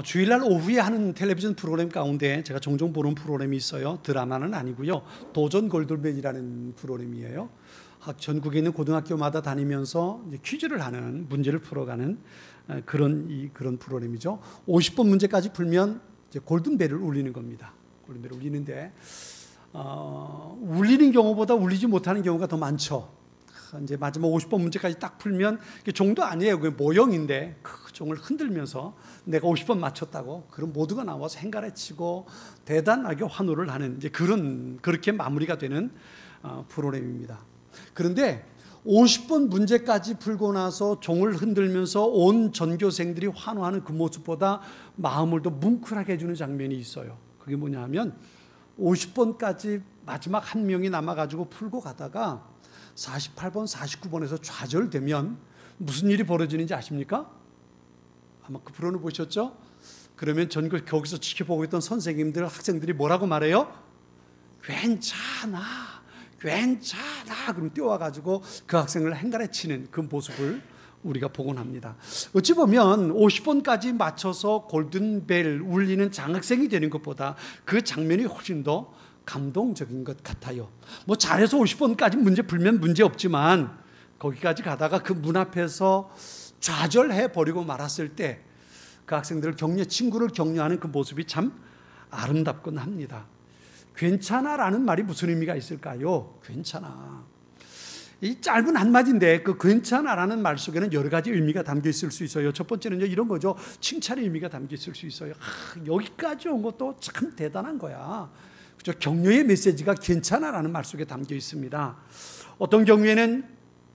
주일날 오후에 하는 텔레비전 프로그램 가운데 제가 종종 보는 프로그램이 있어요. 드라마는 아니고요. 도전 골든벨이라는 프로그램이에요. 전국에 있는 고등학교마다 다니면서 이제 퀴즈를 하는, 문제를 풀어가는 그런 프로그램이죠. 50번 문제까지 풀면 이제 골든벨을 울리는 겁니다. 골든벨을 울리는데 울리는 경우보다 울리지 못하는 경우가 더 많죠. 이제 마지막 50번 문제까지 딱 풀면 종도 아니에요. 그게 모형인데 그 종을 흔들면서 내가 50번 맞췄다고 그런 모두가 나와서 행가래치고 대단하게 환호를 하는 이제 그렇게 마무리가 되는 프로그램입니다. 그런데 50번 문제까지 풀고 나서 종을 흔들면서 온 전교생들이 환호하는 그 모습보다 마음을 더 뭉클하게 해주는 장면이 있어요. 그게 뭐냐 하면 50번까지 마지막 한 명이 남아가지고 풀고 가다가 48번, 49번에서 좌절되면 무슨 일이 벌어지는지 아십니까? 아마 그 프로는 보셨죠? 그러면 전국 거기서 지켜보고 있던 선생님들, 학생들이 뭐라고 말해요? 괜찮아, 괜찮아. 그럼 뛰어와가지고 그 학생을 행가래치는 그 모습을 우리가 보곤 합니다. 어찌 보면 50번까지 맞춰서 골든벨 울리는 장학생이 되는 것보다 그 장면이 훨씬 더 감동적인 것 같아요. 뭐 잘해서 50번까지 문제 풀면 문제 없지만 거기까지 가다가 그 문 앞에서 좌절해 버리고 말았을 때 그 학생들을 친구를 격려하는 그 모습이 참 아름답곤 합니다. 괜찮아라는 말이 무슨 의미가 있을까요? 괜찮아. 이 짧은 한마디인데 그 괜찮아라는 말 속에는 여러 가지 의미가 담겨 있을 수 있어요. 첫 번째는요, 이런 거죠. 칭찬의 의미가 담겨 있을 수 있어요. 여기까지 온 것도 참 대단한 거야. 그렇죠? 격려의 메시지가 괜찮아라는 말 속에 담겨 있습니다. 어떤 경우에는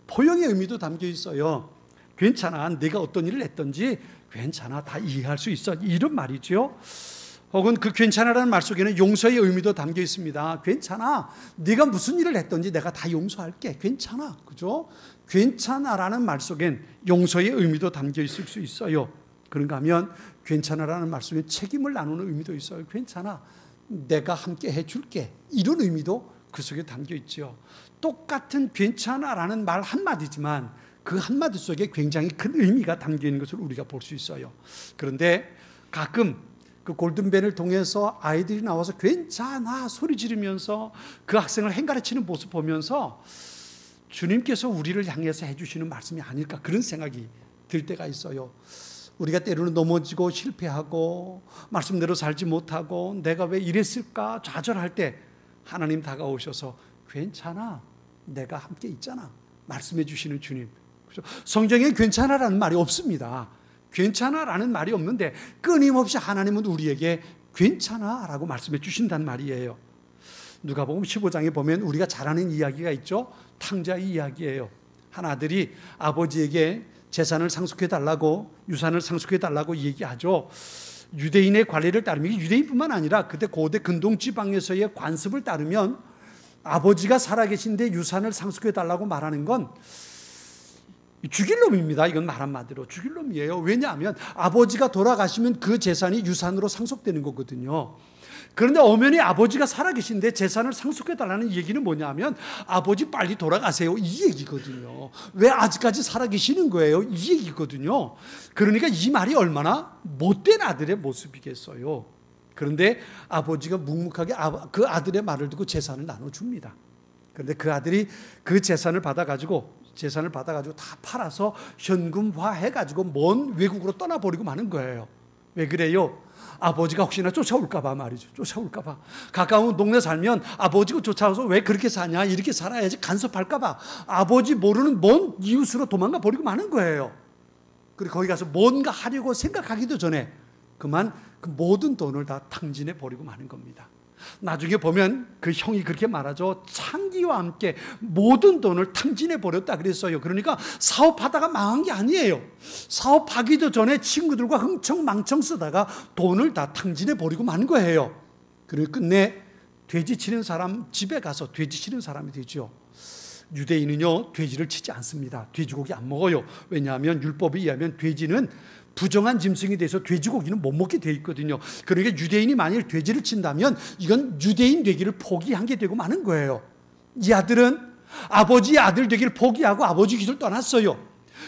포용의 의미도 담겨 있어요. 괜찮아, 네가 어떤 일을 했든지 괜찮아, 다 이해할 수 있어, 이런 말이죠. 혹은 그 괜찮아라는 말 속에는 용서의 의미도 담겨 있습니다. 괜찮아, 네가 무슨 일을 했든지 내가 다 용서할게, 괜찮아, 그죠? 괜찮아라는 말 속엔 용서의 의미도 담겨 있을 수 있어요. 그런가 하면 괜찮아라는 말 속에 책임을 나누는 의미도 있어요. 괜찮아, 내가 함께 해줄게, 이런 의미도 그 속에 담겨 있죠. 똑같은 괜찮아라는 말 한마디지만 그 한마디 속에 굉장히 큰 의미가 담겨 있는 것을 우리가 볼 수 있어요. 그런데 가끔 그 골든벨을 통해서 아이들이 나와서 괜찮아 소리 지르면서 그 학생을 행가래치는 모습 보면서 주님께서 우리를 향해서 해주시는 말씀이 아닐까, 그런 생각이 들 때가 있어요. 우리가 때로는 넘어지고 실패하고 말씀대로 살지 못하고 내가 왜 이랬을까 좌절할 때 하나님 다가오셔서 괜찮아, 내가 함께 있잖아 말씀해 주시는 주님. 성경에 괜찮아라는 말이 없습니다. 괜찮아라는 말이 없는데 끊임없이 하나님은 우리에게 괜찮아라고 말씀해 주신단 말이에요. 누가복음 15장에 보면 우리가 잘 아는 이야기가 있죠. 탕자의 이야기예요. 한 아들이 아버지에게 재산을 상속해달라고, 유산을 상속해달라고 얘기하죠. 유대인의 관례를 따르면, 유대인뿐만 아니라 그때 고대 근동지방에서의 관습을 따르면 아버지가 살아계신데 유산을 상속해달라고 말하는 건 죽일 놈입니다. 이건 말 한마디로 죽일 놈이에요. 왜냐하면 아버지가 돌아가시면 그 재산이 유산으로 상속되는 거거든요. 그런데 엄연히 아버지가 살아계신데 재산을 상속해달라는 얘기는 뭐냐면 아버지 빨리 돌아가세요, 이 얘기거든요. 왜 아직까지 살아계시는 거예요, 이 얘기거든요. 그러니까 이 말이 얼마나 못된 아들의 모습이겠어요. 그런데 아버지가 묵묵하게 그 아들의 말을 듣고 재산을 나눠줍니다. 그런데 그 아들이 그 재산을 받아가지고 다 팔아서 현금화 해가지고 먼 외국으로 떠나버리고 마는 거예요. 왜 그래요? 아버지가 혹시나 쫓아올까봐 말이죠. 쫓아올까봐. 가까운 동네 살면 아버지가 쫓아와서 왜 그렇게 사냐, 이렇게 살아야지 간섭할까봐 아버지 모르는 먼 이웃으로 도망가 버리고 마는 거예요. 그리고 거기 가서 뭔가 하려고 생각하기도 전에 그만 그 모든 돈을 다 탕진해 버리고 마는 겁니다. 나중에 보면 그 형이 그렇게 말하죠. 창기와 함께 모든 돈을 탕진해 버렸다 그랬어요. 그러니까 사업하다가 망한 게 아니에요. 사업하기도 전에 친구들과 흥청망청 쓰다가 돈을 다 탕진해 버리고 만 거예요. 그리고 끝내 돼지 치는 사람 집에 가서 돼지 치는 사람이 되죠. 유대인은요, 돼지를 치지 않습니다. 돼지고기 안 먹어요. 왜냐하면 율법에 의하면 돼지는 부정한 짐승이 돼서 돼지고기는 못 먹게 돼 있거든요. 그러니까 유대인이 만일 돼지를 친다면 이건 유대인 되기를 포기한 게 되고 마는 거예요. 이 아들은 아버지의 아들 되기를 포기하고 아버지 길을 떠났어요.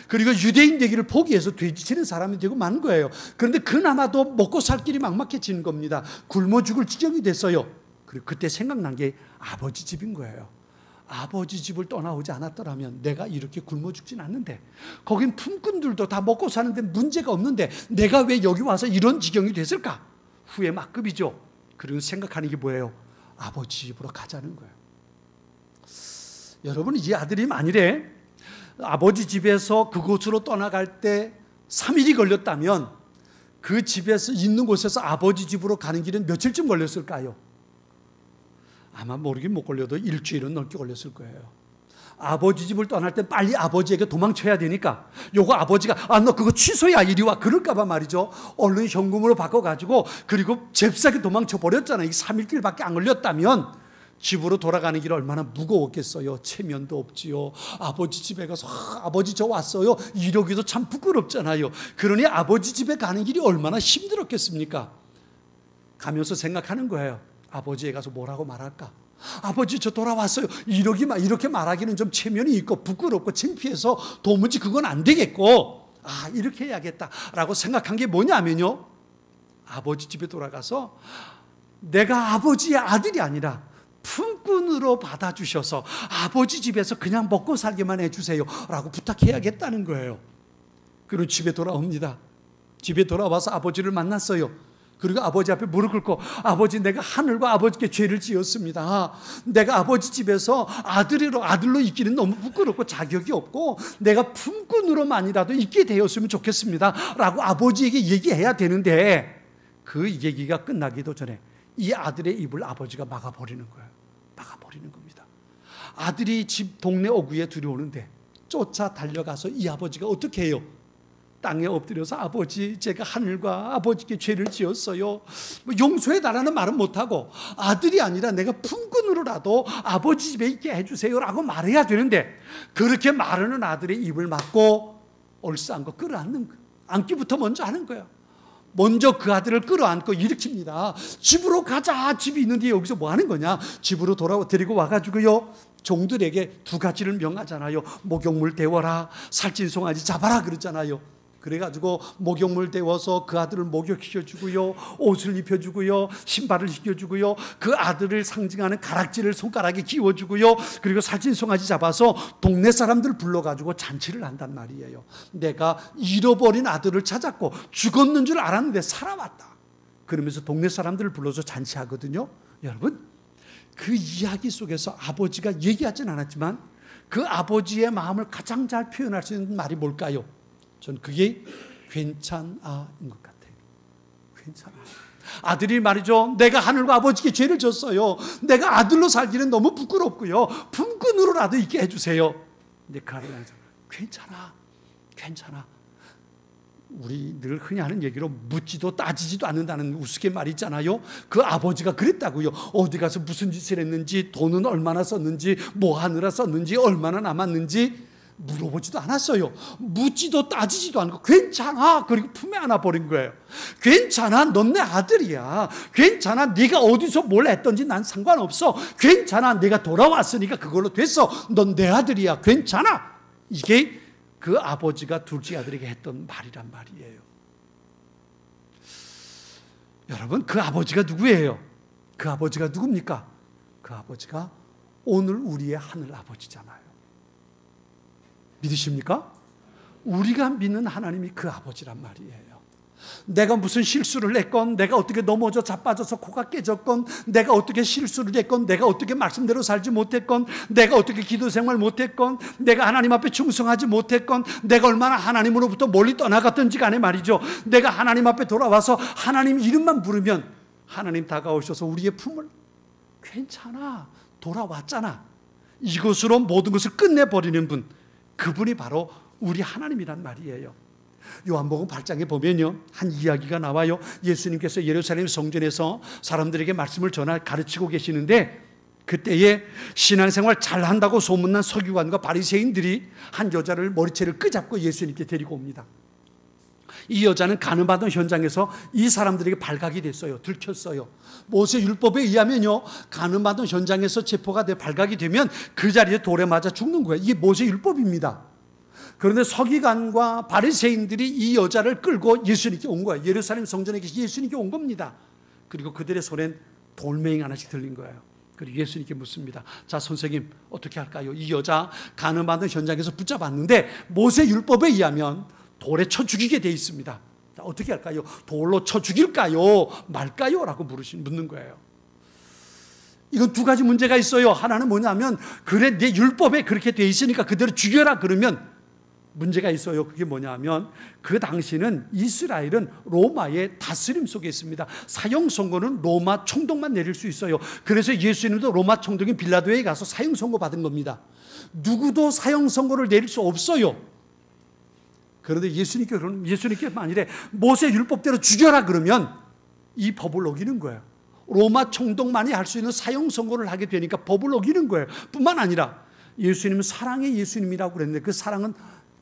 그리고 유대인 되기를 포기해서 돼지치는 사람이 되고 만 거예요. 그런데 그나마도 먹고 살 길이 막막해지는 겁니다. 굶어 죽을 지경이 됐어요. 그리고 그때 생각난 게 아버지 집인 거예요. 아버지 집을 떠나오지 않았더라면 내가 이렇게 굶어 죽진 않는데, 거긴 품꾼들도 다 먹고 사는데 문제가 없는데 내가 왜 여기 와서 이런 지경이 됐을까? 후회 막급이죠. 그리고 생각하는 게 뭐예요? 아버지 집으로 가자는 거예요. 여러분, 이 아들이 만일에 아버지 집에서 그곳으로 떠나갈 때 3일이 걸렸다면 그 집에서 있는 곳에서 아버지 집으로 가는 길은 며칠쯤 걸렸을까요? 아마 모르긴 못 걸려도 일주일은 넘게 걸렸을 거예요. 아버지 집을 떠날 때 빨리 아버지에게 도망쳐야 되니까, 요거 아버지가 너 그거 취소야 이리 와 그럴까 봐 말이죠. 얼른 현금으로 바꿔가지고, 그리고 잽싸게 도망쳐 버렸잖아요. 이 3일 길밖에 안 걸렸다면 집으로 돌아가는 길이 얼마나 무거웠겠어요. 체면도 없지요. 아버지 집에 가서 아버지 저 왔어요 이러기도 참 부끄럽잖아요. 그러니 아버지 집에 가는 길이 얼마나 힘들었겠습니까? 가면서 생각하는 거예요. 아버지에 가서 뭐라고 말할까? 아버지 저 돌아왔어요 이렇게 말하기는 좀 체면이 있고 부끄럽고 창피해서 도무지 그건 안 되겠고, 이렇게 해야겠다라고 생각한 게 뭐냐면요, 아버지 집에 돌아가서 내가 아버지의 아들이 아니라 품꾼으로 받아주셔서 아버지 집에서 그냥 먹고 살게만 해주세요 라고 부탁해야겠다는 거예요. 그리고 집에 돌아옵니다. 집에 돌아와서 아버지를 만났어요. 그리고 아버지 앞에 무릎 꿇고, 아버지 내가 하늘과 아버지께 죄를 지었습니다. 내가 아버지 집에서 아들로 있기는 너무 부끄럽고 자격이 없고 내가 품꾼으로만이라도 있게 되었으면 좋겠습니다 라고 아버지에게 얘기해야 되는데, 그 얘기가 끝나기도 전에 이 아들의 입을 아버지가 막아버리는 거예요. 막아버리는 겁니다. 아들이 집 동네 어귀에 들여오는데 쫓아 달려가서 이 아버지가 어떻게 해요? 땅에 엎드려서 아버지 제가 하늘과 아버지께 죄를 지었어요. 용서해달라는 말은 못하고 아들이 아니라 내가 품꾼으로라도 아버지 집에 있게 해주세요 라고 말해야 되는데, 그렇게 말하는 아들의 입을 막고 얼싸안고 끌어안는 거예요. 안기부터 먼저 하는 거예요. 먼저 그 아들을 끌어안고 일으킵니다. 집으로 가자. 집이 있는데 여기서 뭐 하는 거냐? 집으로 데리고 와가지고요, 종들에게 두 가지를 명하잖아요. 목욕물 데워라, 살찐 송아지 잡아라 그러잖아요. 그래가지고 목욕물 데워서 그 아들을 목욕시켜주고요, 옷을 입혀주고요, 신발을 시켜주고요, 그 아들을 상징하는 가락지를 손가락에 끼워주고요, 그리고 살찐 송아지 잡아서 동네 사람들 불러가지고 잔치를 한단 말이에요. 내가 잃어버린 아들을 찾았고 죽었는 줄 알았는데 살아왔다 그러면서 동네 사람들을 불러서 잔치하거든요. 여러분, 그 이야기 속에서 아버지가 얘기하진 않았지만 그 아버지의 마음을 가장 잘 표현할 수 있는 말이 뭘까요? 전 그게 괜찮아인 것 같아요. 괜찮아. 아들이 말이죠, 내가 하늘과 아버지께 죄를 졌어요. 내가 아들로 살기는 너무 부끄럽고요, 품꾼으로라도 있게 해주세요. 근데 그 아들이 괜찮아, 괜찮아. 우리 늘 흔히 하는 얘기로 묻지도 따지지도 않는다는 우스갯말 있잖아요. 그 아버지가 그랬다고요. 어디 가서 무슨 짓을 했는지, 돈은 얼마나 썼는지, 뭐 하느라 썼는지, 얼마나 남았는지 물어보지도 않았어요. 묻지도 따지지도 않고 괜찮아, 그리고 품에 안아버린 거예요. 괜찮아, 넌 내 아들이야. 괜찮아, 네가 어디서 뭘 했던지 난 상관없어. 괜찮아, 내가 돌아왔으니까 그걸로 됐어. 넌 내 아들이야. 괜찮아. 이게 그 아버지가 둘째 아들에게 했던 말이란 말이에요. 여러분, 그 아버지가 누구예요? 그 아버지가 누굽니까? 그 아버지가 오늘 우리의 하늘 아버지잖아요. 믿으십니까? 우리가 믿는 하나님이 그 아버지란 말이에요. 내가 무슨 실수를 했건, 내가 어떻게 넘어져 자빠져서 코가 깨졌건, 내가 어떻게 실수를 했건, 내가 어떻게 말씀대로 살지 못했건, 내가 어떻게 기도 생활 못했건, 내가 하나님 앞에 충성하지 못했건, 내가 얼마나 하나님으로부터 멀리 떠나갔던지 간에 말이죠, 내가 하나님 앞에 돌아와서 하나님 이름만 부르면 하나님 다가오셔서 우리의 품을 괜찮아, 돌아왔잖아, 이것으로 모든 것을 끝내버리는 분, 그분이 바로 우리 하나님이란 말이에요. 요한복음 8장에 보면요, 한 이야기가 나와요. 예수님께서 예루살렘 성전에서 사람들에게 말씀을 가르치고 계시는데, 그때에 신앙생활 잘한다고 소문난 서기관과 바리새인들이 한 여자를 머리채를 끄잡고 예수님께 데리고 옵니다. 이 여자는 간음하던 현장에서 이 사람들에게 발각이 됐어요. 들켰어요. 모세 율법에 의하면요, 간음하던 현장에서 체포가 발각이 되면 그 자리에 돌에 맞아 죽는 거예요. 이게 모세 율법입니다. 그런데 서기관과 바리새인들이 이 여자를 끌고 예수님께 온 거예요. 예루살렘 성전에 계신 예수님께 온 겁니다. 그리고 그들의 손엔 돌멩이 하나씩 들린 거예요. 그리고 예수님께 묻습니다. 자, 선생님 어떻게 할까요? 이 여자 간음하는 현장에서 붙잡았는데 모세 율법에 의하면 돌에 쳐 죽이게 돼 있습니다. 자, 어떻게 할까요? 돌로 쳐 죽일까요? 말까요? 라고 묻는 거예요. 이건 두 가지 문제가 있어요. 하나는 뭐냐면 그래 내 율법에 그렇게 돼 있으니까 그대로 죽여라 그러면 문제가 있어요. 그게 뭐냐면 그 당시는 이스라엘은 로마의 다스림 속에 있습니다. 사형 선고는 로마 총독만 내릴 수 있어요. 그래서 예수님도 로마 총독인 빌라도에 가서 사형 선고 받은 겁니다. 누구도 사형 선고를 내릴 수 없어요. 그런데 예수님께 만일에 모세 율법대로 죽여라 그러면 이 법을 어기는 거예요. 로마 총독만이 할 수 있는 사형 선고를 하게 되니까 법을 어기는 거예요. 뿐만 아니라 예수님은 사랑의 예수님이라고 그랬는데 그 사랑은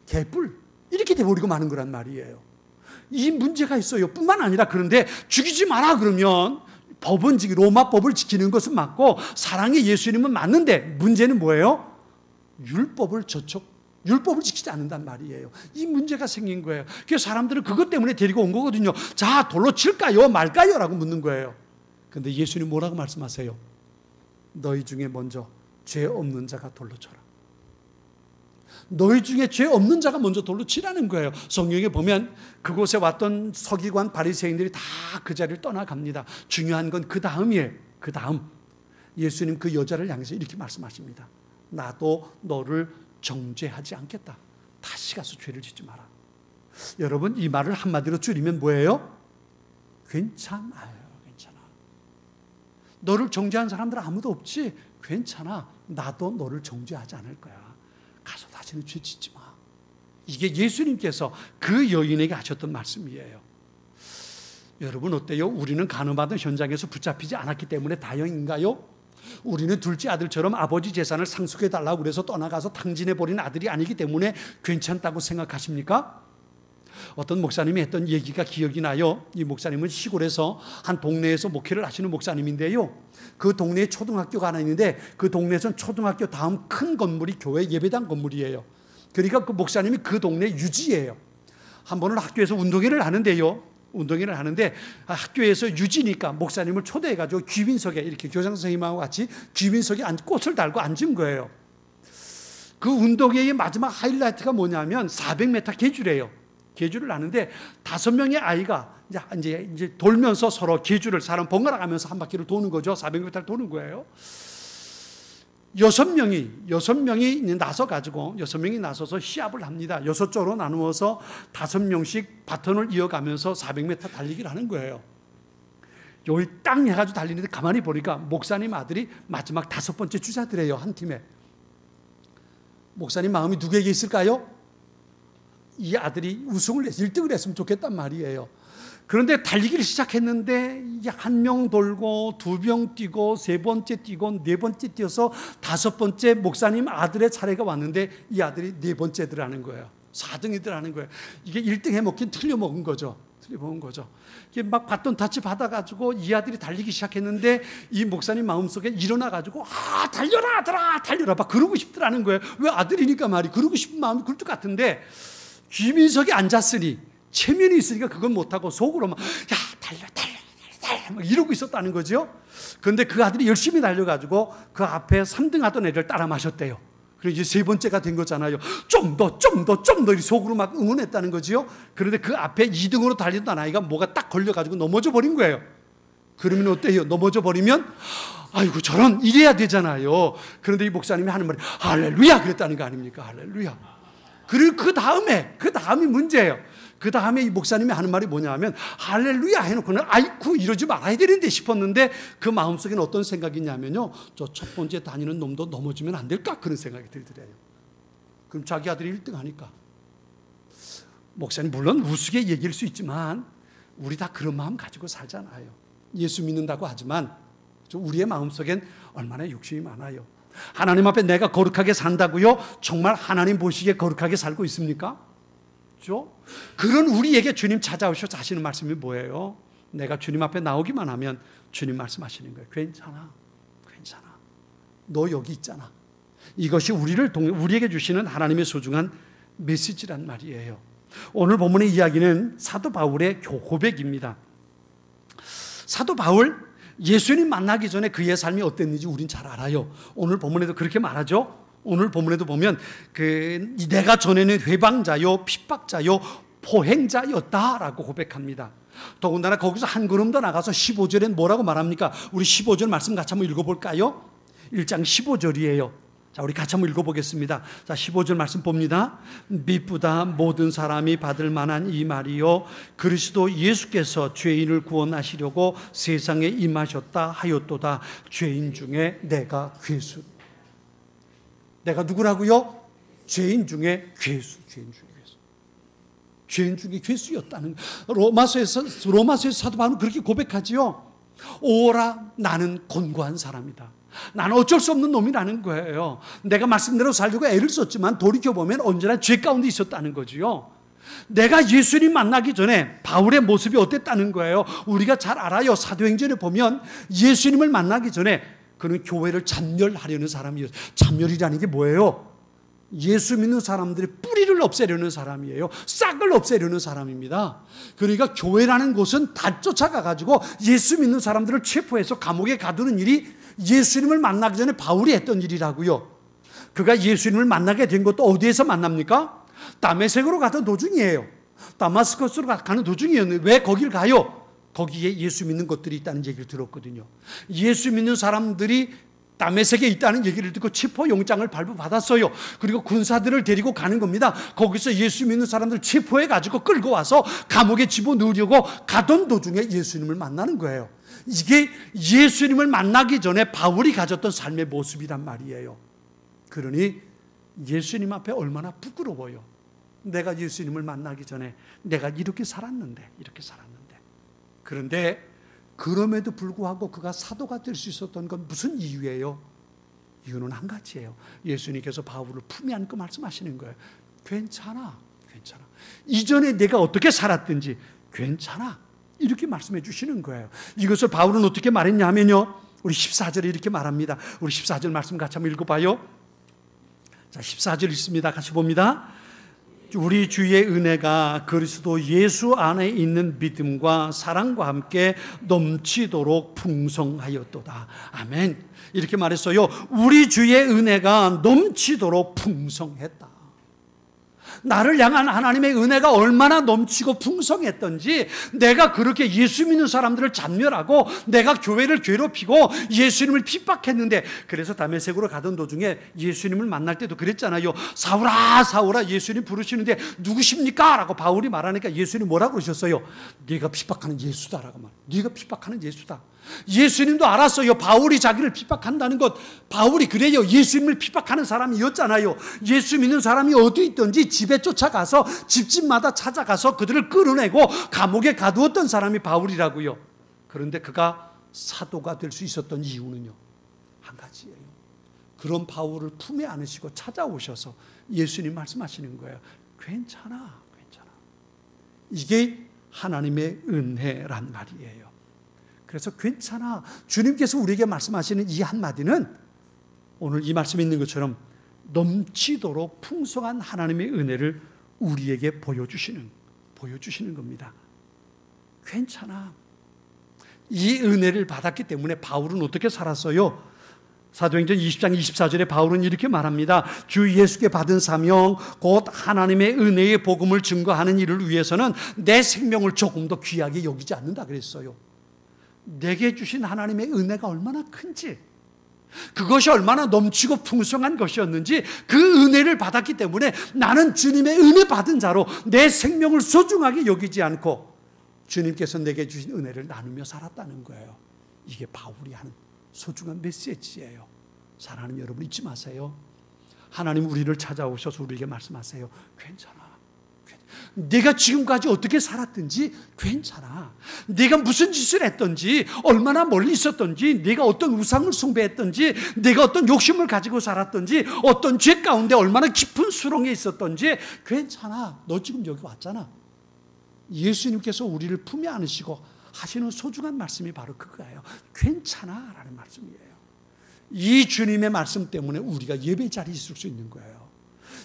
개뿔 이렇게 돼버리고 마는 거란 말이에요. 이 문제가 있어요. 뿐만 아니라 그런데 죽이지 마라 그러면 법은 로마 법을 지키는 것은 맞고 사랑의 예수님은 맞는데 문제는 뭐예요? 율법을 지키지 않는단 말이에요. 이 문제가 생긴 거예요. 그래서 사람들은 그것 때문에 데리고 온 거거든요. 자, 돌로 칠까요? 말까요? 라고 묻는 거예요. 그런데 예수님 뭐라고 말씀하세요? 너희 중에 먼저 죄 없는 자가 돌로 쳐라. 너희 중에 죄 없는 자가 먼저 돌로 치라는 거예요. 성경에 보면 그곳에 왔던 서기관 바리새인들이 다 그 자리를 떠나갑니다. 중요한 건 그 다음이에요. 그 다음 예수님 그 여자를 향해서 이렇게 말씀하십니다. 나도 너를 정죄하지 않겠다. 다시 가서 죄를 짓지 마라. 여러분 이 말을 한마디로 줄이면 뭐예요? 괜찮아요. 괜찮아. 너를 정죄한 사람들 아무도 없지? 괜찮아. 나도 너를 정죄하지 않을 거야. 가서 다시는 죄 짓지 마. 이게 예수님께서 그 여인에게 하셨던 말씀이에요. 여러분 어때요? 우리는 간음하던 현장에서 붙잡히지 않았기 때문에 다행인가요? 우리는 둘째 아들처럼 아버지 재산을 상속해달라고 그래서 떠나가서 탕진해버린 아들이 아니기 때문에 괜찮다고 생각하십니까? 어떤 목사님이 했던 얘기가 기억이 나요. 이 목사님은 시골에서 한 동네에서 목회를 하시는 목사님인데요. 그 동네에 초등학교가 하나 있는데 그 동네에서는 초등학교 다음 큰 건물이 교회 예배당 건물이에요. 그러니까 그 목사님이 그 동네 유지예요. 한 번은 학교에서 운동회를 하는데 학교에서 유지니까 목사님을 초대해가지고 귀빈석에 이렇게 교장 선생님하고 같이 귀빈석에 꽃을 달고 앉은 거예요. 그 운동회의 마지막 하이라이트가 뭐냐면 400m 계주래요. 계주를 하는데 5명의 아이가 이제 돌면서 서로 계주를 사람 번갈아 가면서 한 바퀴를 도는 거죠. 400m를 도는 거예요. 6명이 나서서 시합을 합니다. 6조로 나누어서 5명씩 바톤을 이어가면서 400m 달리기를 하는 거예요. 여기 땅 해가지고 달리는데 가만히 보니까 목사님 아들이 마지막 5번째 주자들이에요. 한 팀에. 목사님 마음이 누구에게 있을까요? 이 아들이 우승을 해서 1등을 했으면 좋겠단 말이에요. 그런데 달리기를 시작했는데 이게 1명 돌고 2명 뛰고 3번째 뛰고 4번째 뛰어서 5번째 목사님 아들의 차례가 왔는데 이 아들이 4번째들 하는 거예요. 4등이들 하는 거예요. 이게 1등 해먹긴 틀려먹은 거죠. 이게 막 바톤 타치 받아가지고 이 아들이 달리기 시작했는데 이 목사님 마음속에 일어나가지고 달려라 아들아 달려라 막 그러고 싶더라는 거예요. 왜 아들이니까 말이 그러고 싶은 마음이 굴뚝 같은데 귀민석에 앉았으니 체면이 있으니까 그건 못하고 속으로 막 달려 막 이러고 있었다는 거죠. 그런데 그 아들이 열심히 달려가지고 그 앞에 3등 하던 애를 따라 마셨대요. 그리고 이제 3번째가 된 거잖아요. 좀 더 속으로 막 응원했다는 거지요. 그런데 그 앞에 2등으로 달리던 아이가 뭐가 딱 걸려가지고 넘어져 버린 거예요. 그러면 어때요? 넘어져 버리면 아이고 저런 이래야 되잖아요. 그런데 이 목사님이 하는 말이 할렐루야 그랬다는 거 아닙니까? 할렐루야. 그리고 그 다음이 문제예요. 그 다음에 이 목사님이 하는 말이 뭐냐면 할렐루야 해놓고는 아이쿠 이러지 말아야 되는데 싶었는데 그 마음속에는 어떤 생각이 있냐면요. 저 첫 번째 다니는 놈도 넘어지면 안 될까? 그런 생각이 들더래요. 그럼 자기 아들이 1등 하니까. 목사님 물론 우스개 얘기일 수 있지만 우리 다 그런 마음 가지고 살잖아요. 예수 믿는다고 하지만 우리의 마음속엔 얼마나 욕심이 많아요. 하나님 앞에 내가 거룩하게 산다고요? 정말 하나님 보시기에 거룩하게 살고 있습니까? 그렇죠? 그런 우리에게 주님 찾아오셔서 하시는 말씀이 뭐예요? 내가 주님 앞에 나오기만 하면 주님 말씀하시는 거예요. 괜찮아. 너 여기 있잖아. 이것이 우리에게 주시는 하나님의 소중한 메시지란 말이에요. 오늘 본문의 이야기는 사도 바울의 고백입니다. 사도 바울, 예수님 만나기 전에 그의 삶이 어땠는지 우린 잘 알아요. 오늘 본문에도 그렇게 말하죠. 오늘 본문에도 보면 내가 전에는 회방자요 핍박자요 포행자였다라고 고백합니다. 더군다나 거기서 한 걸음 더 나가서 15절엔 뭐라고 말합니까? 우리 15절 말씀 같이 한번 읽어볼까요? 1장 15절이에요. 자, 우리 같이 한번 읽어보겠습니다. 자, 15절 말씀 봅니다. 미쁘다 모든 사람이 받을 만한 이 말이요 그리스도 예수께서 죄인을 구원하시려고 세상에 임하셨다 하였도다. 죄인 중에 내가 괴수. 내가 누구라고요? 죄인 중에 괴수. 죄인 중에 괴수였다는 로마서에서 사도 바울은 그렇게 고백하지요. 오라 나는 곤고한 사람이다. 나는 어쩔 수 없는 놈이라는 거예요. 내가 말씀대로 살려고 애를 썼지만 돌이켜보면 언제나 죄 가운데 있었다는 거지요. 내가 예수님 만나기 전에 바울의 모습이 어땠다는 거예요. 우리가 잘 알아요. 사도행전에 보면 예수님을 만나기 전에 그는 교회를 잔멸하려는 사람이에요. 잔멸이라는 게 뭐예요? 예수 믿는 사람들의 뿌리를 없애려는 사람이에요. 싹을 없애려는 사람입니다. 그러니까 교회라는 곳은 다 쫓아가가지고 예수 믿는 사람들을 체포해서 감옥에 가두는 일이 예수님을 만나기 전에 바울이 했던 일이라고요. 그가 예수님을 만나게 된 것도 어디에서 만납니까? 다메섹으로 가던 도중이에요. 다마스커스로 가는 도중이었는데 왜 거길 가요? 거기에 예수 믿는 것들이 있다는 얘기를 들었거든요. 예수 믿는 사람들이 다메섹에 있다는 얘기를 듣고 체포 영장을 발부받았어요. 그리고 군사들을 데리고 가는 겁니다. 거기서 예수 믿는 사람들 체포해가지고 끌고 와서 감옥에 집어넣으려고 가던 도중에 예수님을 만나는 거예요. 이게 예수님을 만나기 전에 바울이 가졌던 삶의 모습이란 말이에요. 그러니 예수님 앞에 얼마나 부끄러워요. 내가 예수님을 만나기 전에 내가 이렇게 살았는데. 그런데 그럼에도 불구하고 그가 사도가 될 수 있었던 건 무슨 이유예요? 이유는 한 가지예요. 예수님께서 바울을 품에 안고 말씀하시는 거예요. 괜찮아. 이전에 내가 어떻게 살았든지 괜찮아. 이렇게 말씀해 주시는 거예요. 이것을 바울은 어떻게 말했냐 하면요. 우리 14절에 이렇게 말합니다. 우리 14절 말씀 같이 한번 읽어봐요. 자, 14절 읽습니다. 같이 봅니다. 우리 주의 은혜가 그리스도 예수 안에 있는 믿음과 사랑과 함께 넘치도록 풍성하였도다. 아멘. 이렇게 말했어요. 우리 주의 은혜가 넘치도록 풍성했다. 나를 향한 하나님의 은혜가 얼마나 넘치고 풍성했던지, 내가 그렇게 예수 믿는 사람들을 잔멸하고 내가 교회를 괴롭히고 예수님을 핍박했는데, 그래서 다메섹으로 가던 도중에 예수님을 만날 때도 그랬잖아요. 사울아 사울아 예수님 부르시는데 누구십니까? 라고 바울이 말하니까 예수님 뭐라고 그러셨어요? 네가 핍박하는 예수다라고 말. 네가 핍박하는 예수다. 예수님도 알았어요. 바울이 자기를 핍박한다는 것. 바울이 그래요. 예수님을 핍박하는 사람이었잖아요. 예수 믿는 사람이 어디 있든지 집에 쫓아가서 집집마다 찾아가서 그들을 끌어내고 감옥에 가두었던 사람이 바울이라고요. 그런데 그가 사도가 될 수 있었던 이유는요, 한 가지예요. 그런 바울을 품에 안으시고 찾아오셔서 예수님 말씀하시는 거예요. 괜찮아. 이게 하나님의 은혜란 말이에요. 그래서 괜찮아. 주님께서 우리에게 말씀하시는 이 한마디는 오늘 이 말씀에 있는 것처럼 넘치도록 풍성한 하나님의 은혜를 우리에게 보여주시는 겁니다. 괜찮아. 이 은혜를 받았기 때문에 바울은 어떻게 살았어요? 사도행전 20장 24절에 바울은 이렇게 말합니다. 주 예수께 받은 사명 곧 하나님의 은혜의 복음을 증거하는 일을 위해서는 내 생명을 조금 더 귀하게 여기지 않는다 그랬어요. 내게 주신 하나님의 은혜가 얼마나 큰지, 그것이 얼마나 넘치고 풍성한 것이었는지, 그 은혜를 받았기 때문에 나는 주님의 은혜 받은 자로 내 생명을 소중하게 여기지 않고 주님께서 내게 주신 은혜를 나누며 살았다는 거예요. 이게 바울이 하는 소중한 메시지예요. 사랑하는 여러분, 잊지 마세요. 하나님 우리를 찾아오셔서 우리에게 말씀하세요. 괜찮아. 네가 지금까지 어떻게 살았든지 괜찮아. 네가 무슨 짓을 했든지, 얼마나 멀리 있었든지, 네가 어떤 우상을 숭배했든지, 네가 어떤 욕심을 가지고 살았든지, 어떤 죄 가운데 얼마나 깊은 수렁에 있었든지 괜찮아. 너 지금 여기 왔잖아. 예수님께서 우리를 품에 안으시고 하시는 소중한 말씀이 바로 그거예요. 괜찮아 라는 말씀이에요. 이 주님의 말씀 때문에 우리가 예배 자리에 있을 수 있는 거예요.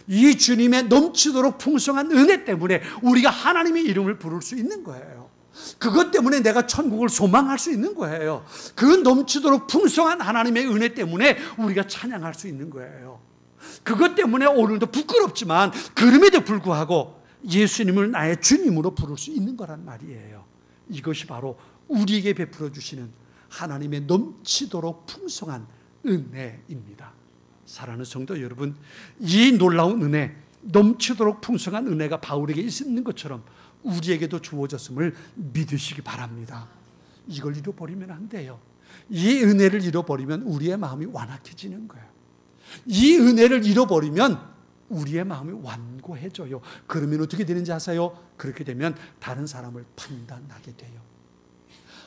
이 주님의 넘치도록 풍성한 은혜 때문에 우리가 하나님의 이름을 부를 수 있는 거예요. 그것 때문에 내가 천국을 소망할 수 있는 거예요. 그 넘치도록 풍성한 하나님의 은혜 때문에 우리가 찬양할 수 있는 거예요. 그것 때문에 오늘도 부끄럽지만 그럼에도 불구하고 예수님을 나의 주님으로 부를 수 있는 거란 말이에요. 이것이 바로 우리에게 베풀어 주시는 하나님의 넘치도록 풍성한 은혜입니다. 사랑하는 성도 여러분, 이 놀라운 은혜, 넘치도록 풍성한 은혜가 바울에게 있는 것처럼 우리에게도 주어졌음을 믿으시기 바랍니다. 이걸 잃어버리면 안 돼요. 이 은혜를 잃어버리면 우리의 마음이 완악해지는 거예요. 이 은혜를 잃어버리면 우리의 마음이 완고해져요. 그러면 어떻게 되는지 아세요? 그렇게 되면 다른 사람을 판단하게 돼요.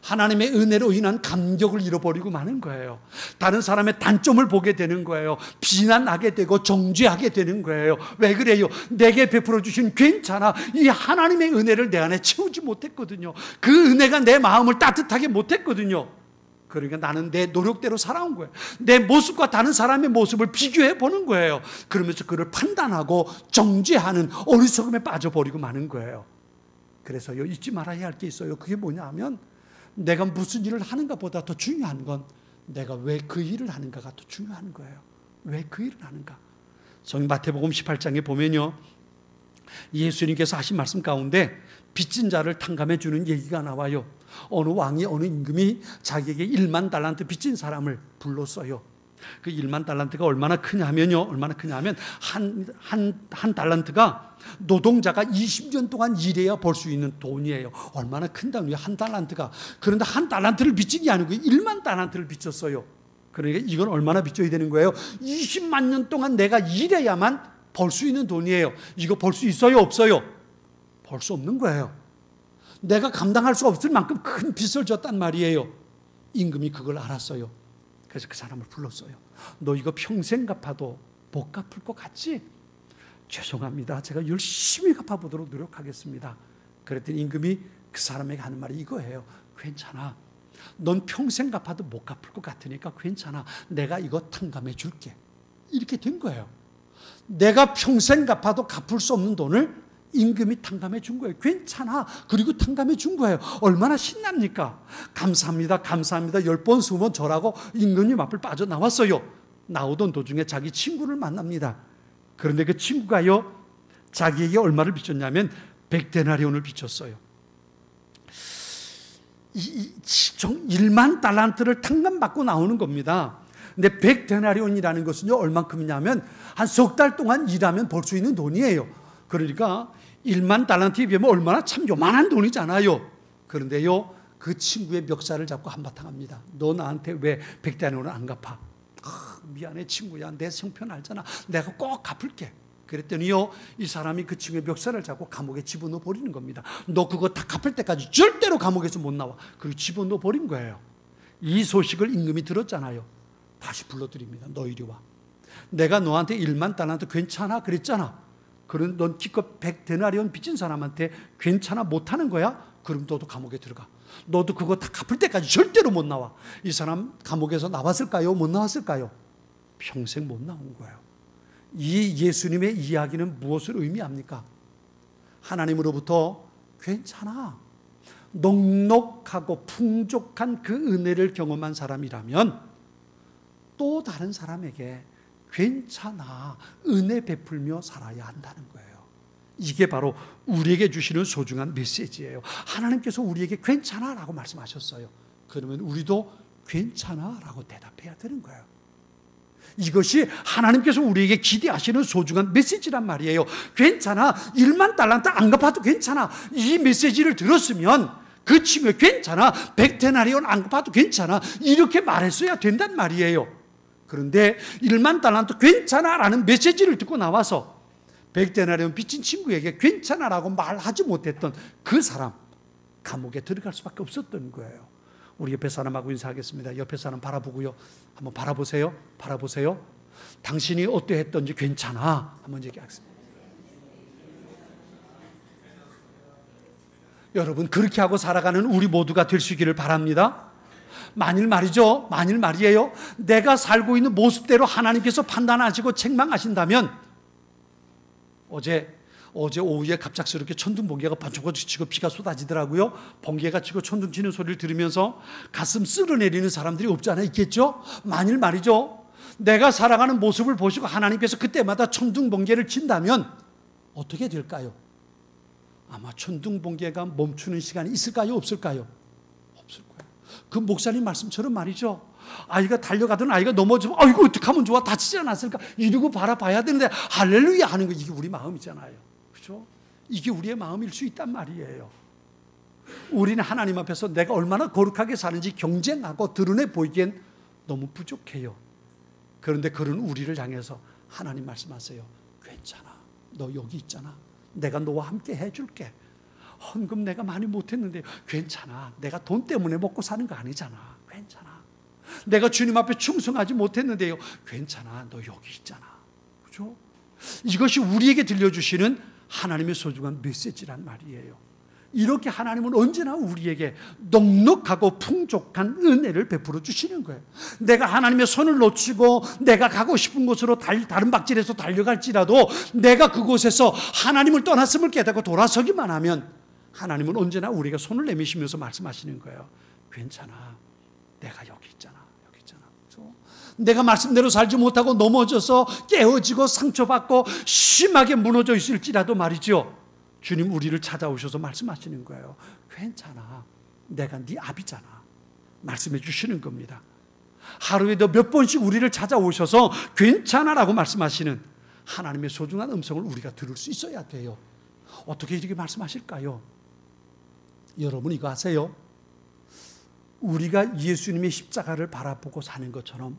하나님의 은혜로 인한 감격을 잃어버리고 마는 거예요. 다른 사람의 단점을 보게 되는 거예요. 비난하게 되고 정죄하게 되는 거예요. 왜 그래요? 내게 베풀어 주신 괜찮아. 이 하나님의 은혜를 내 안에 채우지 못했거든요. 그 은혜가 내 마음을 따뜻하게 못했거든요. 그러니까 나는 내 노력대로 살아온 거예요. 내 모습과 다른 사람의 모습을 비교해 보는 거예요. 그러면서 그를 판단하고 정죄하는 어리석음에 빠져버리고 마는 거예요. 그래서요, 잊지 말아야 할 게 있어요. 그게 뭐냐 하면 내가 무슨 일을 하는가 보다 더 중요한 건 내가 왜 그 일을 하는가가 더 중요한 거예요. 왜 그 일을 하는가. 성경 마태복음 18장에 보면요, 예수님께서 하신 말씀 가운데 빚진 자를 탕감해 주는 얘기가 나와요. 어느 왕이, 어느 임금이 자기에게 1만 달란트 빚진 사람을 불렀어요. 그 1만 달란트가 얼마나 크냐면요, 한 달란트가 노동자가 20년 동안 일해야 벌 수 있는 돈이에요. 얼마나 큰 돈이에요, 한 달란트가. 그런데 한 달란트를 빚진 게 아니고 1만 달란트를 빚졌어요. 그러니까 이건 얼마나 빚져야 되는 거예요? 20만 년 동안 내가 일해야만 벌 수 있는 돈이에요. 이거 벌 수 있어요, 없어요? 벌 수 없는 거예요. 내가 감당할 수 없을 만큼 큰 빚을 졌단 말이에요. 임금이 그걸 알았어요. 그래서 그 사람을 불렀어요. 너 이거 평생 갚아도 못 갚을 것 같지? 죄송합니다. 제가 열심히 갚아보도록 노력하겠습니다. 그랬더니 임금이 그 사람에게 하는 말이 이거예요. 괜찮아. 넌 평생 갚아도 못 갚을 것 같으니까 괜찮아. 내가 이거 탕감해 줄게. 이렇게 된 거예요. 내가 평생 갚아도 갚을 수 없는 돈을 임금이 탕감해 준 거예요. 괜찮아. 그리고 탕감해 준 거예요. 얼마나 신납니까? 감사합니다. 감사합니다. 10번, 20번 절하고 임금님 앞을 빠져나왔어요. 나오던 도중에 자기 친구를 만납니다. 그런데 그 친구가요, 자기에게 얼마를 빚졌냐면 100데나리온을 빚졌어요. 1만 달란트를 탕감받고 나오는 겁니다. 근데 100데나리온이라는 것은요, 얼만큼이냐면 한 석 달 동안 일하면 벌 수 있는 돈이에요. 그러니까 1만 달란트에 비하면 얼마나 참 요만한 돈이잖아요. 그런데요, 그 친구의 멱살을 잡고 한바탕 합니다. 너 나한테 왜 100데나리온을 안 갚아? 미안해 친구야, 내 형편 알잖아. 내가 꼭 갚을게. 그랬더니요, 이 사람이 그 친구의 멱살을 잡고 감옥에 집어넣어 버리는 겁니다. 너 그거 다 갚을 때까지 절대로 감옥에서 못 나와. 그리고 집어넣어 버린 거예요. 이 소식을 임금이 들었잖아요. 다시 불러드립니다. 너 이리 와. 내가 너한테 1만 달란트 괜찮아 그랬잖아. 그런 넌 기껏 100데나리온 빚진 사람한테 괜찮아 못하는 거야? 그럼 너도 감옥에 들어가. 너도 그거 다 갚을 때까지 절대로 못 나와. 이 사람 감옥에서 나왔을까요? 못 나왔을까요? 평생 못 나온 거예요. 이 예수님의 이야기는 무엇을 의미합니까? 하나님으로부터 괜찮아, 넉넉하고 풍족한 그 은혜를 경험한 사람이라면 또 다른 사람에게 괜찮아, 은혜 베풀며 살아야 한다는 거예요. 이게 바로 우리에게 주시는 소중한 메시지예요. 하나님께서 우리에게 괜찮아 라고 말씀하셨어요. 그러면 우리도 괜찮아 라고 대답해야 되는 거예요. 이것이 하나님께서 우리에게 기대하시는 소중한 메시지란 말이에요. 괜찮아, 1만 달란트 안 갚아도 괜찮아. 이 메시지를 들었으면 그 친구가 괜찮아, 100데나리온 안 갚아도 괜찮아, 이렇게 말했어야 된단 말이에요. 그런데 1만 달란트 괜찮아 라는 메시지를 듣고 나와서 100데나리온 빚진 친구에게 괜찮아 라고 말하지 못했던 그 사람, 감옥에 들어갈 수밖에 없었던 거예요. 우리 옆에 사람하고 인사하겠습니다. 옆에 사람 바라보고요, 한번 바라보세요. 바라보세요. 당신이 어떠했던지 괜찮아 한번 얘기하겠습니다. 여러분, 그렇게 하고 살아가는 우리 모두가 될 수 있기를 바랍니다. 만일 말이죠, 만일 말이에요, 내가 살고 있는 모습대로 하나님께서 판단하시고 책망하신다면 어제 오후에 갑작스럽게 천둥 번개가 번쩍번쩍 치고 비가 쏟아지더라고요. 번개가 치고 천둥 치는 소리를 들으면서 가슴 쓸어내리는 사람들이 없지 않아 있겠죠? 만일 말이죠, 내가 살아가는 모습을 보시고 하나님께서 그때마다 천둥 번개를 친다면 어떻게 될까요? 아마 천둥 번개가 멈추는 시간이 있을까요? 없을까요? 없을 거예요. 그 목사님 말씀처럼 말이죠, 아이가 달려가던 아이가 넘어지면 아이고 어떡하면 좋아, 다치지 않았을까 이러고 바라봐야 되는데 할렐루야 하는 거, 이게 우리 마음이잖아요. 그렇죠? 이게 우리의 마음일 수 있단 말이에요. 우리는 하나님 앞에서 내가 얼마나 거룩하게 사는지 경쟁하고 드러내 보이기엔 너무 부족해요. 그런데 그런 우리를 향해서 하나님 말씀하세요. 괜찮아, 너 여기 있잖아, 내가 너와 함께 해줄게. 헌금 내가 많이 못했는데 괜찮아, 내가 돈 때문에 먹고 사는 거 아니잖아, 괜찮아. 내가 주님 앞에 충성하지 못했는데요, 괜찮아, 너 여기 있잖아. 그렇죠? 이것이 우리에게 들려주시는 하나님의 소중한 메시지란 말이에요. 이렇게 하나님은 언제나 우리에게 넉넉하고 풍족한 은혜를 베풀어 주시는 거예요. 내가 하나님의 손을 놓치고 내가 가고 싶은 곳으로 다른 박질에서 달려갈지라도 내가 그곳에서 하나님을 떠났음을 깨닫고 돌아서기만 하면 하나님은 언제나 우리가 손을 내미시면서 말씀하시는 거예요. 괜찮아, 내가 여기 있잖아, 여기 있잖아. 그렇죠? 내가 말씀대로 살지 못하고 넘어져서 깨어지고 상처받고 심하게 무너져 있을지라도 말이죠, 주님 우리를 찾아오셔서 말씀하시는 거예요. 괜찮아, 내가 네 아비잖아, 말씀해 주시는 겁니다. 하루에도 몇 번씩 우리를 찾아오셔서 괜찮아라고 말씀하시는 하나님의 소중한 음성을 우리가 들을 수 있어야 돼요. 어떻게 이렇게 말씀하실까요? 여러분 이거 아세요? 우리가 예수님의 십자가를 바라보고 사는 것처럼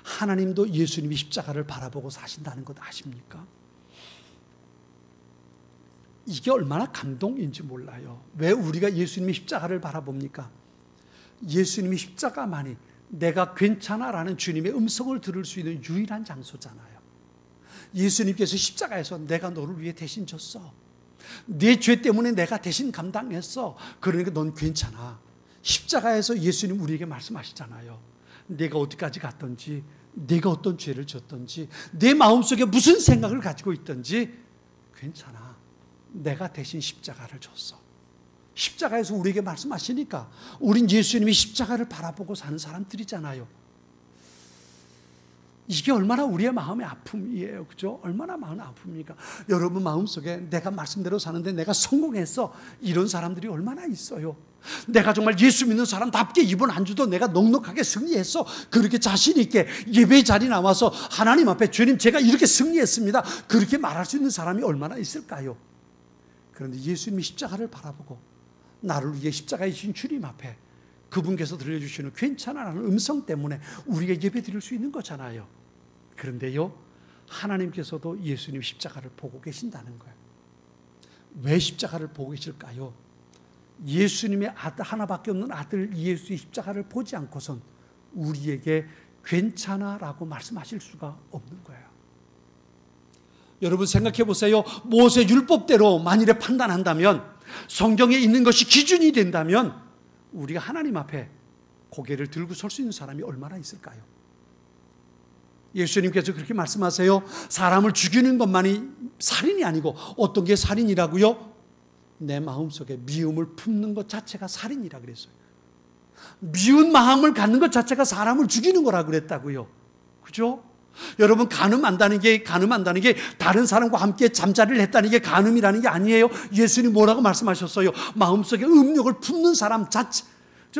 하나님도 예수님의 십자가를 바라보고 사신다는 것 아십니까? 이게 얼마나 감동인지 몰라요. 왜 우리가 예수님의 십자가를 바라봅니까? 예수님의 십자가만이 내가 괜찮아라는 주님의 음성을 들을 수 있는 유일한 장소잖아요. 예수님께서 십자가에서 내가 너를 위해 대신 졌어, 네 죄 때문에 내가 대신 감당했어, 그러니까 넌 괜찮아. 십자가에서 예수님 우리에게 말씀하시잖아요. 내가 어디까지 갔든지, 내가 어떤 죄를 졌든지, 내 마음속에 무슨 생각을 가지고 있든지 괜찮아, 내가 대신 십자가를 줬어. 십자가에서 우리에게 말씀하시니까 우린 예수님이 십자가를 바라보고 사는 사람들이잖아요. 이게 얼마나 우리의 마음의 아픔이에요. 그죠? 얼마나 마음의 아픔입니까? 여러분 마음속에 내가 말씀대로 사는데 내가 성공했어, 이런 사람들이 얼마나 있어요. 내가 정말 예수 믿는 사람답게 이번 한 주도 내가 넉넉하게 승리했어, 그렇게 자신 있게 예배 자리 나와서 하나님 앞에 주님 제가 이렇게 승리했습니다, 그렇게 말할 수 있는 사람이 얼마나 있을까요? 그런데 예수님이 십자가를 바라보고 나를 위해 십자가에 지신 주님 앞에 그분께서 들려주시는 괜찮아라는 음성 때문에 우리가 예배 드릴 수 있는 거잖아요. 그런데요, 하나님께서도 예수님 십자가를 보고 계신다는 거예요. 왜 십자가를 보고 계실까요? 예수님의 아들, 하나밖에 없는 아들 예수의 십자가를 보지 않고선 우리에게 괜찮아라고 말씀하실 수가 없는 거예요. 여러분 생각해 보세요. 모세 율법대로 만일에 판단한다면, 성경에 있는 것이 기준이 된다면 우리가 하나님 앞에 고개를 들고 설 수 있는 사람이 얼마나 있을까요? 예수님께서 그렇게 말씀하세요. 사람을 죽이는 것만이 살인이 아니고 어떤 게 살인이라고요? 내 마음속에 미움을 품는 것 자체가 살인이라 그랬어요. 미운 마음을 갖는 것 자체가 사람을 죽이는 거라 그랬다고요. 그죠? 여러분 간음한다는 게 다른 사람과 함께 잠자리를 했다는 게 간음이라는 게 아니에요. 예수님 뭐라고 말씀하셨어요? 마음속에 음욕을 품는 사람 자체,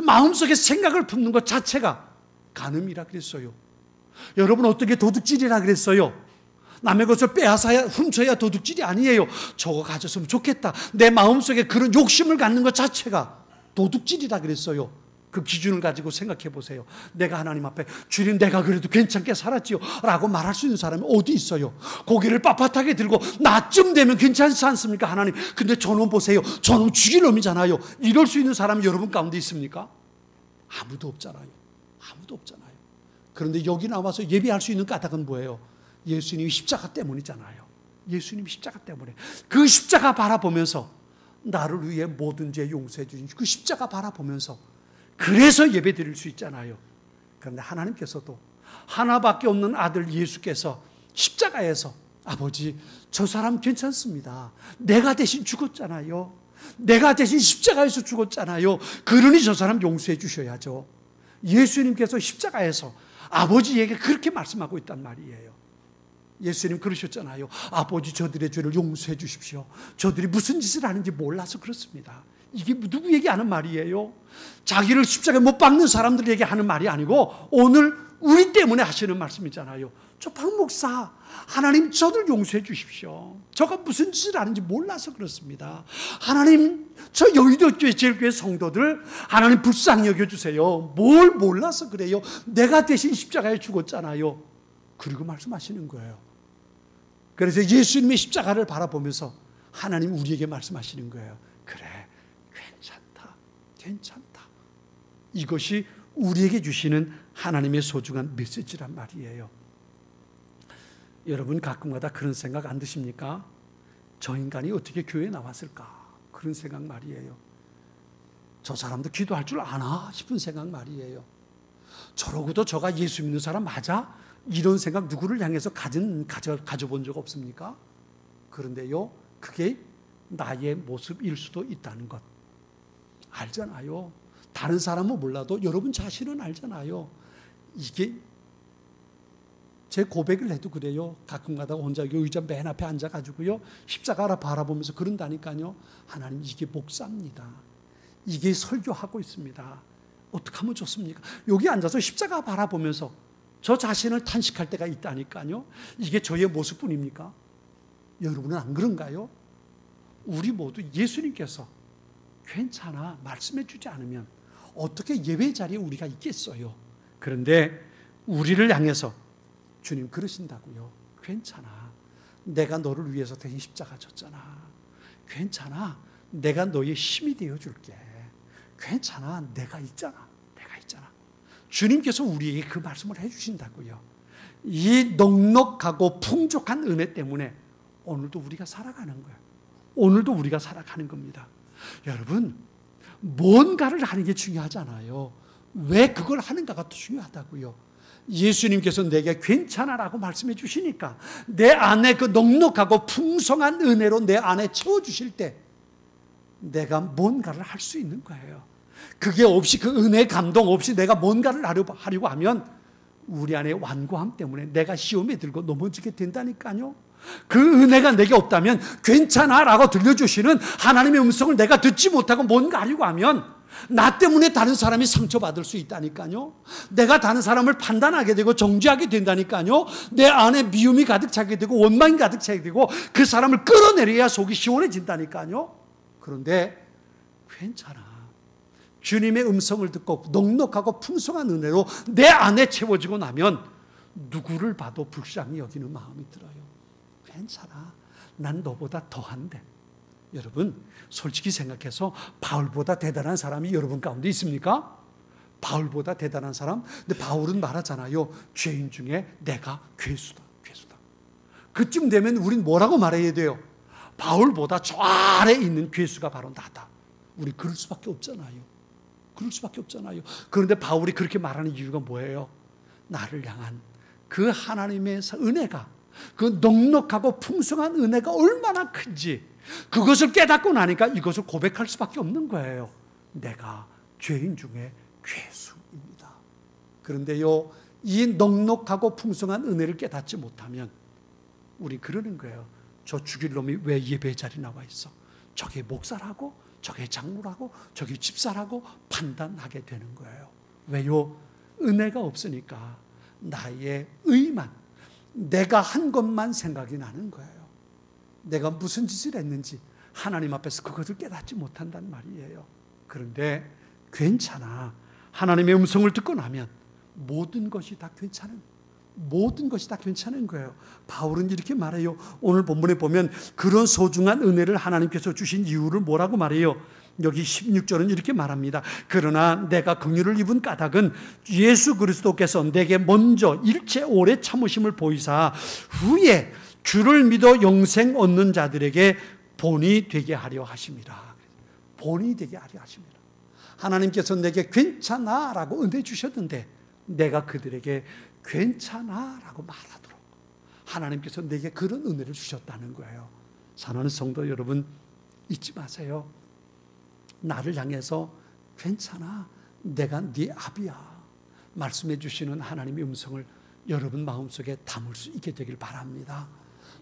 마음속에 생각을 품는 것 자체가 간음이라 그랬어요. 여러분 어떻게 도둑질이라 그랬어요? 남의 것을 빼앗아야, 훔쳐야 도둑질이 아니에요. 저거 가졌으면 좋겠다, 내 마음속에 그런 욕심을 갖는 것 자체가 도둑질이라 그랬어요. 그 기준을 가지고 생각해 보세요. 내가 하나님 앞에 주님 내가 그래도 괜찮게 살았지요 라고 말할 수 있는 사람이 어디 있어요? 고개를 빳빳하게 들고 나쯤 되면 괜찮지 않습니까 하나님? 근데 저놈 보세요, 저놈 죽일 놈이잖아요, 이럴 수 있는 사람이 여러분 가운데 있습니까? 아무도 없잖아요. 아무도 없잖아요. 그런데 여기 나와서 예배할 수 있는 까닭은 뭐예요? 예수님이 십자가 때문이잖아요. 예수님이 십자가 때문에, 그 십자가 바라보면서 나를 위해 모든 죄 용서해 주신 그 십자가 바라보면서 그래서 예배 드릴 수 있잖아요. 그런데 하나님께서도 하나밖에 없는 아들 예수께서 십자가에서 아버지, 저 사람 괜찮습니다. 내가 대신 죽었잖아요. 내가 대신 십자가에서 죽었잖아요. 그러니 저 사람 용서해 주셔야죠. 예수님께서 십자가에서 아버지에게 그렇게 말씀하고 있단 말이에요. 예수님 그러셨잖아요. 아버지, 저들의 죄를 용서해 주십시오. 저들이 무슨 짓을 하는지 몰라서 그렇습니다. 이게 누구에게 하는 말이에요? 자기를 십자가에 못 박는 사람들에게 하는 말이 아니고 오늘 우리 때문에 하시는 말씀이잖아요. 저 박 목사, 하나님 저들 용서해 주십시오. 저가 무슨 짓을 하는지 몰라서 그렇습니다. 하나님, 저 여의도 제일교회 성도들 하나님 불쌍히 여겨주세요. 뭘 몰라서 그래요. 내가 대신 십자가에 죽었잖아요. 그리고 말씀하시는 거예요. 그래서 예수님의 십자가를 바라보면서 하나님 우리에게 말씀하시는 거예요. 그래, 괜찮다, 괜찮다. 이것이 우리에게 주시는 하나님의 소중한 메시지란 말이에요. 여러분 가끔가다 그런 생각 안 드십니까? 저 인간이 어떻게 교회에 나왔을까? 그런 생각 말이에요. 저 사람도 기도할 줄 아나 싶은 생각 말이에요. 저러고도 저가 예수 믿는 사람 맞아? 이런 생각 누구를 향해서 가져본 적 없습니까? 그런데요, 그게 나의 모습일 수도 있다는 것 알잖아요. 다른 사람은 몰라도 여러분 자신은 알잖아요. 이게 제 고백을 해도 그래요. 가끔가다 혼자 의자 맨 앞에 앉아가지고요, 십자가를 바라보면서 그런다니까요. 하나님, 이게 목사입니다. 이게 설교하고 있습니다. 어떻게 하면 좋습니까? 여기 앉아서 십자가 바라보면서 저 자신을 탄식할 때가 있다니까요. 이게 저의 모습뿐입니까? 여러분은 안 그런가요? 우리 모두 예수님께서 괜찮아 말씀해 주지 않으면 어떻게 예배 자리에 우리가 있겠어요? 그런데 우리를 향해서 주님 그러신다고요. 괜찮아, 내가 너를 위해서 대신 십자가 졌잖아. 괜찮아, 내가 너의 힘이 되어줄게. 괜찮아, 내가 있잖아. 주님께서 우리에게 그 말씀을 해주신다고요. 이 넉넉하고 풍족한 은혜 때문에 오늘도 우리가 살아가는 거예요. 오늘도 우리가 살아가는 겁니다. 여러분, 뭔가를 하는 게 중요하잖아요. 왜 그걸 하는가가 더 중요하다고요. 예수님께서 내게 괜찮아라고 말씀해 주시니까 내 안에 그 넉넉하고 풍성한 은혜로 내 안에 채워주실 때 내가 뭔가를 할 수 있는 거예요. 그게 없이, 그 은혜 감동 없이 내가 뭔가를 하려고 하면 우리 안에 완고함 때문에 내가 시험에 들고 넘어지게 된다니까요. 그 은혜가 내게 없다면 괜찮아 라고 들려주시는 하나님의 음성을 내가 듣지 못하고 뭔가 하려고 하면 나 때문에 다른 사람이 상처받을 수 있다니까요. 내가 다른 사람을 판단하게 되고 정죄하게 된다니까요. 내 안에 미움이 가득 차게 되고 원망이 가득 차게 되고 그 사람을 끌어내려야 속이 시원해진다니까요. 그런데 괜찮아, 주님의 음성을 듣고 넉넉하고 풍성한 은혜로 내 안에 채워지고 나면 누구를 봐도 불쌍히 여기는 마음이 들어요. 괜찮아, 난 너보다 더한데. 여러분, 솔직히 생각해서 바울보다 대단한 사람이 여러분 가운데 있습니까? 바울보다 대단한 사람? 근데 바울은 말하잖아요. 죄인 중에 내가 괴수다. 그쯤 되면 우린 뭐라고 말해야 돼요? 바울보다 저 아래 있는 괴수가 바로 나다. 우리 그럴 수밖에 없잖아요. 그런데 바울이 그렇게 말하는 이유가 뭐예요? 나를 향한 그 하나님의 은혜가, 그 넉넉하고 풍성한 은혜가 얼마나 큰지 그것을 깨닫고 나니까 이것을 고백할 수밖에 없는 거예요. 내가 죄인 중에 괴수입니다. 그런데요, 이 넉넉하고 풍성한 은혜를 깨닫지 못하면 우리 그러는 거예요. 저 죽일 놈이 왜 예배 자리에 나와 있어? 저게 목사라고? 저게 장로라고? 저게 집사라고? 판단하게 되는 거예요. 왜요? 은혜가 없으니까 나의 의만, 내가 한 것만 생각이 나는 거예요. 내가 무슨 짓을 했는지 하나님 앞에서 그것을 깨닫지 못한단 말이에요. 그런데 괜찮아, 하나님의 음성을 듣고 나면 모든 것이 다 괜찮은 거예요. 바울은 이렇게 말해요. 오늘 본문에 보면 그런 소중한 은혜를 하나님께서 주신 이유를 뭐라고 말해요? 여기 16절은 이렇게 말합니다. 그러나 내가 긍휼을 입은 까닭은 예수 그리스도께서 내게 먼저 일체 오래 참으심을 보이사 후에 주를 믿어 영생 얻는 자들에게 본이 되게 하려 하심이라. 본이 되게 하려 하심이라. 하나님께서 내게 괜찮아 라고 은혜 주셨는데 내가 그들에게 괜찮아 라고 말하도록 하나님께서 내게 그런 은혜를 주셨다는 거예요. 사랑하는 성도 여러분, 잊지 마세요. 나를 향해서 괜찮아, 내가 네 아비야 말씀해 주시는 하나님의 음성을 여러분 마음속에 담을 수 있게 되길 바랍니다.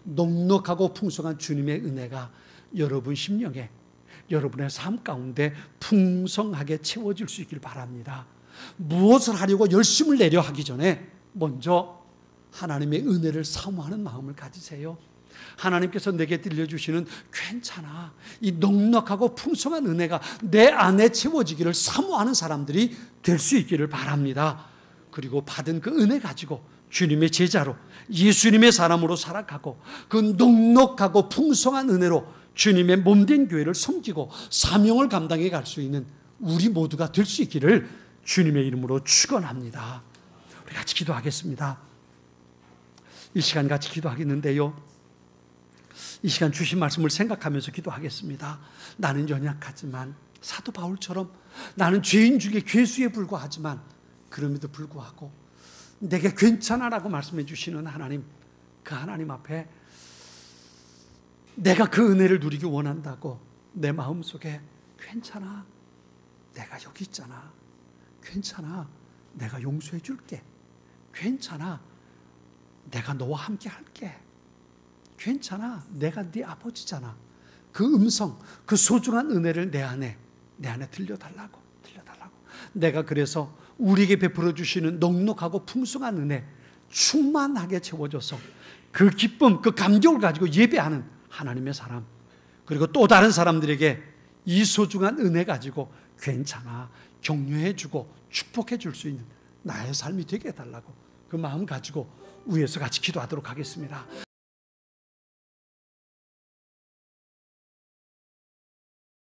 넉넉하고 풍성한 주님의 은혜가 여러분 심령에, 여러분의 삶 가운데 풍성하게 채워질 수 있길 바랍니다. 무엇을 하려고 열심을 내려 하기 전에 먼저 하나님의 은혜를 사모하는 마음을 가지세요. 하나님께서 내게 들려주시는 괜찮아, 이 넉넉하고 풍성한 은혜가 내 안에 채워지기를 사모하는 사람들이 될 수 있기를 바랍니다. 그리고 받은 그 은혜 가지고 주님의 제자로, 예수님의 사람으로 살아가고 그 넉넉하고 풍성한 은혜로 주님의 몸된 교회를 섬기고 사명을 감당해 갈 수 있는 우리 모두가 될 수 있기를 주님의 이름으로 축원합니다. 우리 같이 기도하겠습니다. 이 시간 같이 기도하겠는데요, 이 시간 주신 말씀을 생각하면서 기도하겠습니다. 나는 연약하지만 사도 바울처럼 나는 죄인 중에 괴수에 불과하지만 그럼에도 불구하고 내게 괜찮아라고 말씀해 주시는 하나님, 그 하나님 앞에 내가 그 은혜를 누리기 원한다고 내 마음속에 괜찮아, 내가 여기 있잖아, 괜찮아, 내가 용서해 줄게, 괜찮아, 내가 너와 함께 할게, 괜찮아, 내가 네 아버지잖아. 그 음성, 그 소중한 은혜를 내 안에 들려달라고. 내가 그래서 우리에게 베풀어 주시는 넉넉하고 풍성한 은혜 충만하게 채워줘서 그 기쁨, 그 감격을 가지고 예배하는 하나님의 사람, 그리고 또 다른 사람들에게 이 소중한 은혜 가지고 괜찮아, 격려해 주고 축복해 줄 수 있는 나의 삶이 되게 해달라고 그 마음 가지고 위에서 같이 기도하도록 하겠습니다.